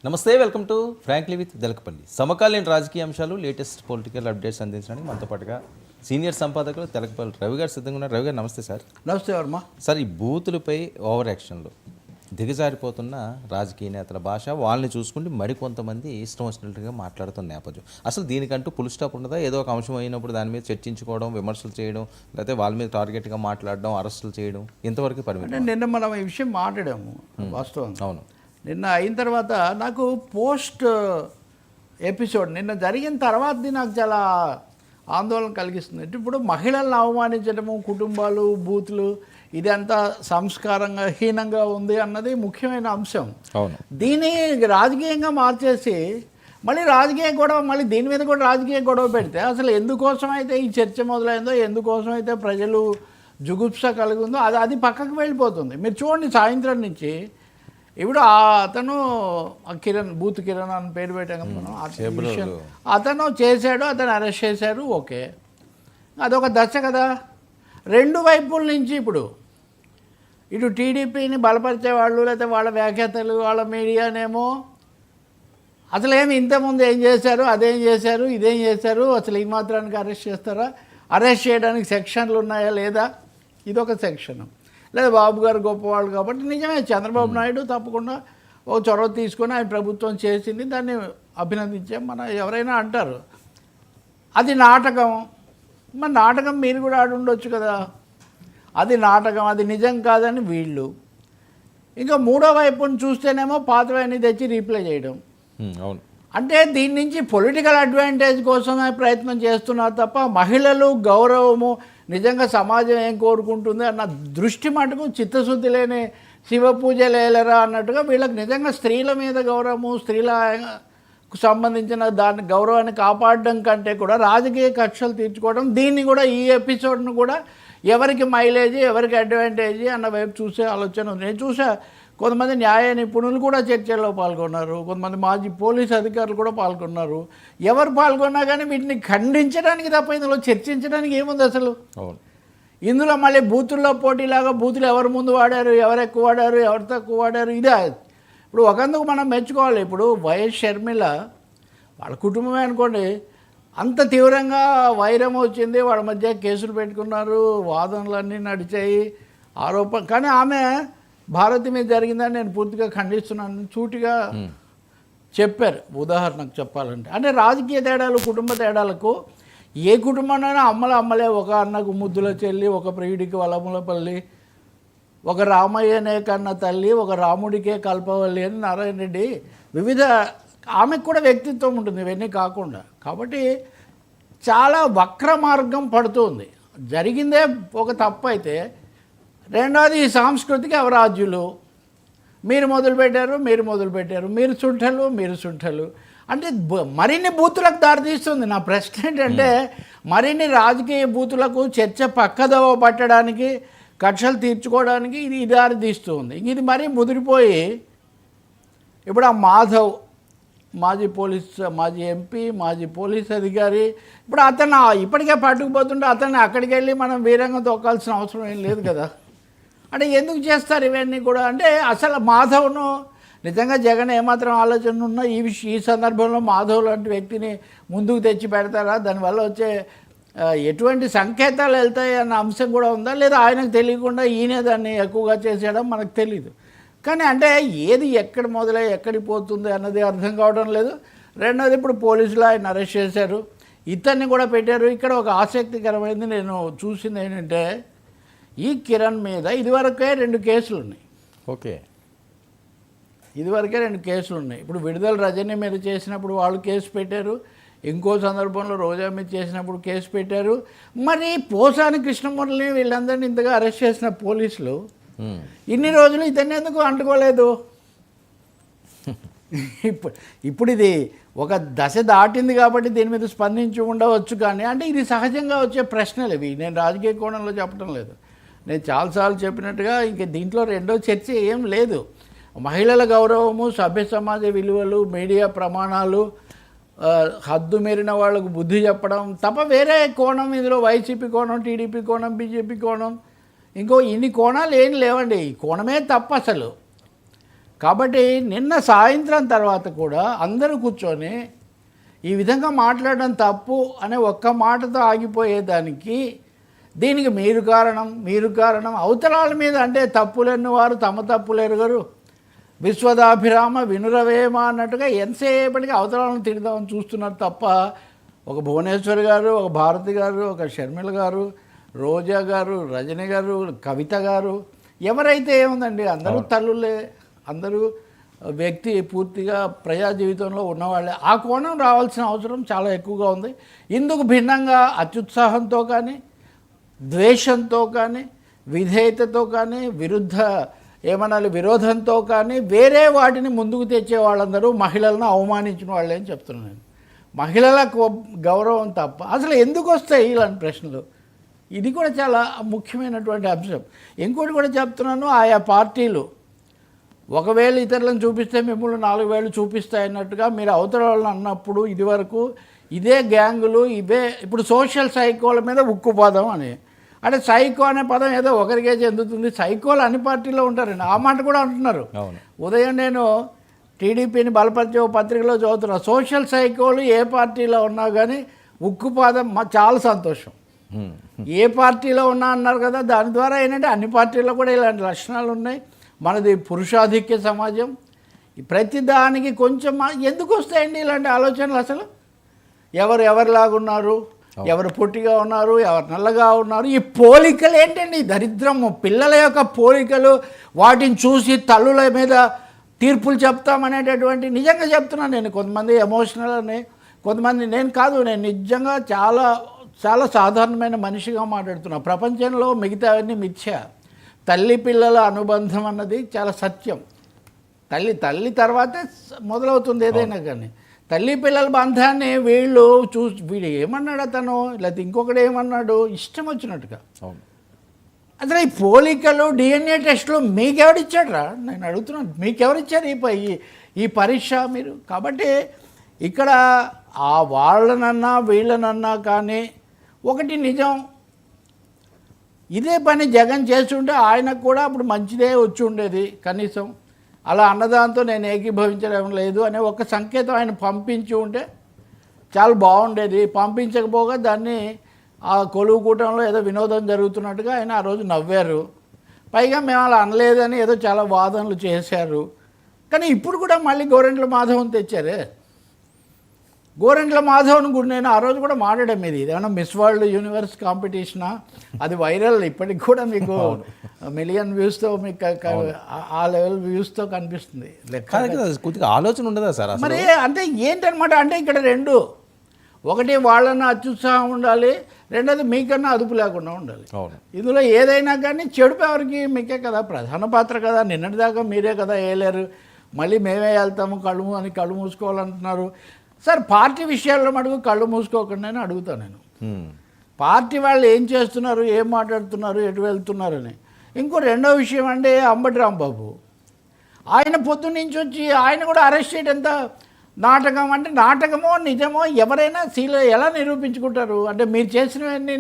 నమస్తే, welcome to frankly with Telakapalli. సమకాలీన రాజకీయ అంశాలు, లేటెస్ట్ పొలిటికల్ అప్డేట్స్ అందించడానికి మనతో పాటుగా సీనియర్ సంపాదకులు తెలకపల్లి రవి గారు సిద్ధంగా ఉన్నారు. రవి గారు నమస్తే సార్. నమస్తే వర్మ సార్, ఈ బూతులపై ఓవర్ యాక్షన్లు దిగజారిపోతున్న రాజకీయ నేతల భాష, వాళ్ళని చూసుకుంటే మరికొంతమంది ఇష్టం వచ్చినట్టుగా మాట్లాడుతున్న నేపథ్యం. అసలు దీనికంటూ ఫుల్ స్టాప్ ఉండదా? ఏదో ఒక అంశం అయినప్పుడు దాని మీద చర్చించుకోవడం, విమర్శలు చేయడం, లేకపోతే వాళ్ళ మీద టార్గెట్గా మాట్లాడడం, అరెస్టులు చేయడం, ఇంతవరకు పరిమితం. అంటే నిన్న మనం ఈ విషయం మాట్లాడాము వాస్తవం. అవును, నిన్న అయిన తర్వాత నాకు పోస్ట్ ఎపిసోడ్ నిన్న జరిగిన తర్వాతది నాకు చాలా ఆందోళన కలిగిస్తుంది. ఇప్పుడు మహిళలను అవమానించడము, కుటుంబాలు, బూతులు, ఇదంతా సంస్కారంగా హీనంగా ఉంది అన్నది ముఖ్యమైన అంశం. అవును, దీన్ని రాజకీయంగా మార్చేసి మళ్ళీ రాజకీయ గొడవ, మళ్ళీ దీని మీద కూడా రాజకీయ గొడవ పెడితే అసలు ఎందుకోసం అయితే ఈ చర్చ మొదలైందో, ఎందుకోసం అయితే ప్రజలు జుగుప్స కలిగిందో అది పక్కకు వెళ్ళిపోతుంది. మీరు చూడండి, సాయంత్రం నుంచి ఇప్పుడు అతను కిరణ్, బూత్ కిరణ్ అని పేరు పెట్టాం మనం. అతను చేశాడు, అతను అరెస్ట్ చేశారు, ఓకే, అదొక దశ కదా. రెండు వైపుల నుంచి ఇప్పుడు ఇటు టీడీపీని బలపరిచేవాళ్ళు, లేకపోతే వాళ్ళ వ్యాఖ్యాతలు, వాళ్ళ మీడియానేమో అసలు ఏమి ఇంతకుముందు ఏం చేశారు, అదేం చేశారు, ఇదేం చేశారు, అసలు ఈ మాత్రానికి అరెస్ట్ చేస్తారా, అరెస్ట్ చేయడానికి సెక్షన్లు ఉన్నాయా లేదా, ఇదొక సెక్షన్. లేదా బాబు గారు గొప్పవాళ్ళు కాబట్టి నిజమే, చంద్రబాబు నాయుడు తప్పకుండా ఒక చొరవ తీసుకొని ఆయన ప్రభుత్వం చేసింది, దాన్ని అభినందించాం మన ఎవరైనా అంటారు. అది నాటకం, మరి నాటకం మీరు కూడా ఆడి ఉండొచ్చు కదా, అది నాటకం, అది నిజం కాదని వీళ్ళు. ఇంకా మూడో వైపుని చూస్తేనేమో పాతవన్నీ తెచ్చి రీప్లే చేయడం. అవును, అంటే దీని నుంచి పొలిటికల్ అడ్వాంటేజ్ కోసమే ప్రయత్నం చేస్తున్నారు తప్ప మహిళలు గౌరవము, నిజంగా సమాజం ఏం కోరుకుంటుంది అన్న దృష్టి మటుకు చిత్తశుద్ధి లేని శివ పూజ లేలరా అన్నట్టుగా వీళ్ళకి నిజంగా స్త్రీల మీద గౌరవము, స్త్రీలకు సంబంధించిన దాని గౌరవాన్ని కాపాడడం కంటే కూడా రాజకీయ కక్షలు తీర్చుకోవడం, దీన్ని కూడా ఈ ఎపిసోడ్ను కూడా ఎవరికి మైలేజీ, ఎవరికి అడ్వాంటేజీ అన్న వైపు చూసే ఆలోచన ఉంది. నేను చూసా, కొంతమంది న్యాయ నిపుణులు కూడా చర్చల్లో పాల్గొన్నారు, కొంతమంది మాజీ పోలీసు అధికారులు కూడా పాల్గొన్నారు. ఎవరు పాల్గొన్నా కానీ వీటిని ఖండించడానికి తప్ప ఇందులో చర్చించడానికి ఏముంది అసలు? ఇందులో మళ్ళీ బూతుల్లో పోటీలాగా బూతులు ఎవరు ముందు వాడారు, ఎవరు ఎక్కువ వాడారు, ఎవరు తక్కువ వాడారు, ఇదే. ఇప్పుడు ఒకందుకు మనం మెచ్చుకోవాలి. ఇప్పుడు వైఎస్ షర్మిల వాళ్ళ కుటుంబమే అనుకోండి, అంత తీవ్రంగా వైరం వచ్చింది, వాళ్ళ మధ్య కేసులు పెట్టుకున్నారు, వాదనలన్నీ నడిచాయి, ఆరోపణ. కానీ ఆమె భారతి మీద జరిగిందని నేను పూర్తిగా ఖండిస్తున్నాను సూటిగా చెప్పారు. ఉదాహరణకు చెప్పాలంటే, అంటే రాజకీయ తేడాలు, కుటుంబ తేడాలకు ఏ కుటుంబంలోనైనా అమ్మలే, ఒక అన్నకు ముద్దుల చెల్లి, ఒక ప్రియుడికి వలములపల్లి, ఒక రామయ్యనే కన్న తల్లి, ఒక రాముడికే కల్పవల్లి అని నారాయణ రెడ్డి వివిధ, ఆమెకు కూడా వ్యక్తిత్వం ఉంటుంది ఇవన్నీ కాకుండా. కాబట్టి చాలా వక్ర మార్గం పడుతుంది. జరిగిందే ఒక తప్పు అయితే, రెండవది ఈ సాంస్కృతిక అవరాజ్యులు, మీరు మొదలుపెట్టారు, మీరు సుంఠలు అంటే మరిన్ని బూతులకు దారితీస్తుంది. నా ప్రశ్న ఏంటంటే, మరిన్ని రాజకీయ బూతులకు చర్చ పక్కదోవ పట్టడానికి, కక్షలు తీర్చుకోవడానికి ఇది దారితీస్తుంది. ఇది మరీ ముదిరిపోయి ఇప్పుడు ఆ మాధవ్, మాజీ ఎంపీ, మాజీ పోలీస్ అధికారి, ఇప్పుడు అతను ఇప్పటికే పట్టుకుపోతుంటే అతన్ని అక్కడికి వెళ్ళి మనం వీరంగా తొక్కాల్సిన అవసరం ఏం లేదు కదా. అంటే ఎందుకు చేస్తారు ఇవన్నీ కూడా? అంటే అసలు మాధవ్ను నిజంగా జగన్ ఏమాత్రం ఆలోచన ఉన్నా ఈ సందర్భంలో మాధవ్ లాంటి వ్యక్తిని ముందుకు తెచ్చి పెడతారా? దానివల్ల వచ్చే ఎటువంటి సంకేతాలు వెళ్తాయి అన్న అంశం కూడా ఉందా, లేదా ఆయనకు తెలియకుండా ఈయనే దాన్ని ఎక్కువగా చేసేయడం మనకు తెలీదు. కానీ అంటే ఏది ఎక్కడ మొదలై ఎక్కడికి పోతుంది అన్నది అర్థం కావడం లేదు. రెండోది, ఇప్పుడు పోలీసులు ఆయన అరెస్ట్ చేశారు, ఇతన్ని కూడా పెట్టారు. ఇక్కడ ఒక ఆసక్తికరమైనది నేను చూసింది ఏంటంటే, ఈ కిరణ్ మీద ఇదివరకే 2 కేసులు ఉన్నాయి. ఓకే, ఇదివరకే 2 కేసులు ఉన్నాయి. ఇప్పుడు విడుదల రజనీ మీద చేసినప్పుడు వాళ్ళు కేసు పెట్టారు, ఇంకో సందర్భంలో రోజా మీద చేసినప్పుడు కేసు పెట్టారు. మరి పోసాని కృష్ణమురళిని వీళ్ళందరినీ ఇంతగా అరెస్ట్ చేసిన పోలీసులు ఇన్ని రోజులు ఇతన్ని ఎందుకు అంటుకోలేదు? ఇప్పుడు ఇది ఒక దశ దాటింది కాబట్టి దీని మీద స్పందించి ఉండవచ్చు. కానీ అంటే ఇది సహజంగా వచ్చే ప్రశ్నలు ఇవి. నేను రాజకీయ కోణంలో చెప్పడం లేదు. నేను చాలాసార్లు చెప్పినట్టుగా ఇంక దీంట్లో రెండో చర్చ ఏం లేదు. మహిళల గౌరవము, సభ్య సమాజ విలువలు, మీడియా ప్రమాణాలు, హద్దు మీరిన వాళ్ళకు బుద్ధి చెప్పడం తప్ప వేరే కోణం ఇందులో వైసీపీ కోణం, టీడీపీ కోణం, బీజేపీ కోణం, ఇంకో ఇన్ని కోణాలు ఏం లేవండి. ఈ కోణమే తప్పు అసలు. కాబట్టి నిన్న సాయంత్రం తర్వాత కూడా అందరూ కూర్చొని ఈ విధంగా మాట్లాడడం తప్పు అనే ఒక్క మాటతో ఆగిపోయేదానికి దీనికి మీరు కారణం అవతలాల మీద అంటే తప్పులెన్ను వారు తమ తప్పులు ఎరుగరు విశ్వదాభిరామ వినురవేమ అన్నట్టుగా ఎంతసేపటికి అవతలాలను తిడదామని చూస్తున్నారు తప్ప ఒక భువనేశ్వర్ గారు, ఒక భారతి గారు, ఒక షర్మిల గారు, రోజా గారు, రజని గారు, కవిత గారు ఎవరైతే ఏముందండి అందరూ తల్లులే, అందరూ వ్యక్తి పూర్తిగా ప్రజా జీవితంలో ఉన్నవాళ్ళే. ఆ కోణం రావాల్సిన అవసరం చాలా ఎక్కువగా ఉంది. ఇందుకు భిన్నంగా అత్యుత్సాహంతో కానీ, ద్వేషంతో కానీ, విధేయతతో కానీ, విరోధంతో కానీ వేరే వాటిని ముందుకు తెచ్చే వాళ్ళందరూ మహిళలను అవమానించిన వాళ్ళే అని చెప్తున్నాను. మహిళలకు గౌరవం తప్ప అసలు ఎందుకు వస్తాయి ఇలాంటి ప్రశ్నలు? ఇది కూడా చాలా ముఖ్యమైనటువంటి అంశం. ఇంకోటి కూడా చెప్తున్నాను, ఆయా పార్టీలు ఒకవేళ ఇతరులను చూపిస్తే మిమ్మల్ని 4 వేలు చూపిస్తాయన్నట్టుగా మీరు అవతల వాళ్ళని అన్నప్పుడు ఇదివరకు ఇదే గ్యాంగులు ఇప్పుడు సోషల్ సైకోల మీద ఉక్కుపాదం అని అంటే సైకో అనే పదం ఏదో ఒకరికే చెందుతుంది, సైకోలు అన్ని పార్టీలో ఉంటారండి. ఆ మాట కూడా అంటున్నారు. ఉదయం నేను టీడీపీని బలపరిచే పత్రికలో చదువుతున్నా, సోషల్ సైకోలు ఏ పార్టీలో ఉన్నా కానీ ఉక్కుపాదం చాలా సంతోషం. ఏ పార్టీలో ఉన్నా అన్నారు కదా, దాని ద్వారా ఏంటంటే అన్ని పార్టీల్లో కూడా ఇలాంటి లక్షణాలు ఉన్నాయి. మనది పురుషాధిక్య సమాజం. ప్రతి దానికి కొంచెం ఎందుకు వస్తాయండి ఇలాంటి ఆలోచనలు? అసలు ఎవరిలాగున్నారు, ఎవరు పొట్టిగా ఉన్నారు, ఎవరు నల్లగా ఉన్నారు, ఈ పోలికలు ఏంటండి దరిద్రము? పిల్లల యొక్క పోలికలు, వాటిని చూసి తల్లుల మీద తీర్పులు చెప్తామనేటటువంటి, నిజంగా చెప్తున్నాను నేను, కొంతమంది ఎమోషనల్ అని, కొంతమంది నేను నిజంగా చాలా చాలా సాధారణమైన మనిషిగా మాట్లాడుతున్నా. ప్రపంచంలో మిగతావన్నీ మిథ్య. తల్లి పిల్లల అనుబంధం అన్నది చాలా సత్యం. తల్లి తర్వాతే మొదలవుతుంది ఏదైనా కానీ. తల్లి పిల్లల బంధాన్ని వీడు ఏమన్నాడు అతను, లేకపోతే ఇంకొకటి ఏమన్నాడు, ఇష్టం వచ్చినట్టుగా. అసలు ఈ పోలికలు, డిఎన్ఏ టెస్టులు మీకెవరిచ్చాడురా? నేను అడుగుతున్నాను, మీకెవరిచ్చారు ఈ పరీక్ష మీరు? కాబట్టి ఇక్కడ ఆ వాళ్ళనన్నా వీళ్ళనన్నా కానీ ఒకటి నిజం, ఇదే పని జగన్ చేస్తుంటే ఆయనకు కూడా అప్పుడు మంచిదే వచ్చి ఉండేది. కనీసం అలా అన్నదాంతో నేను ఏకీభవించడం లేదు అనే ఒక సంకేతం ఆయన పంపించి ఉంటే చాలా బాగుండేది. పంపించకపోగా దాన్ని ఆ కొలువు కూటంలో ఏదో వినోదం జరుగుతున్నట్టుగా ఆయన ఆ రోజు నవ్వారు. పైగా మేము అలా అనలేదని ఏదో చాలా వాదనలు చేశారు. కానీ ఇప్పుడు కూడా మళ్ళీ గోరెంట్ల మాధవన్ తెచ్చారే. గోరెంట్ల మాధవన్ కూడా నేను ఆ రోజు కూడా మాట్లాడాం, ఇది ఏమన్నా మిస్ వరల్డ్ యూనివర్స్ కాంపిటీషనా, అది వైరల్ ఇప్పటికి కూడా మీకు మిలియన్ వ్యూస్తో మీకు ఆ లెవెల్ వ్యూస్తో కనిపిస్తుంది. కొద్దిగా ఆలోచన ఉండదా సార్ మరి? అంటే ఏంటనమాట, అంటే ఇక్కడ రెండు, ఒకటి వాళ్ళన్నా అత్యుత్సాహం ఉండాలి, రెండోది మీకన్నా అదుపు లేకుండా ఉండాలి. ఇందులో ఏదైనా కానీ చెడు ఎవరికి? మీకే కదా ప్రధాన పాత్ర కదా. నిన్నటిదాకా మీరే కదా వేయలేరు, మళ్ళీ మేమే వెళ్తాము కళ్ళు మూసుకోవాలంటున్నారు. సార్ పార్టీ విషయాల్లో మటుకు కళ్ళు మూసుకోకుండా అడుగుతాను నేను. పార్టీ వాళ్ళు ఏం చేస్తున్నారు, ఏం మాట్లాడుతున్నారు, ఎటు వెళ్తున్నారని. ఇంకో రెండో విషయం అంటే అంబటి రాంబాబు, ఆయన పొద్దున్నుంచి వచ్చి ఆయన కూడా అరెస్ట్ చేయడం ఎంత నాటకం అంటే, నాటకమో నిజమో ఎవరైనా ఎలా నిరూపించుకుంటారు? అంటే మీరు చేసినవన్నీ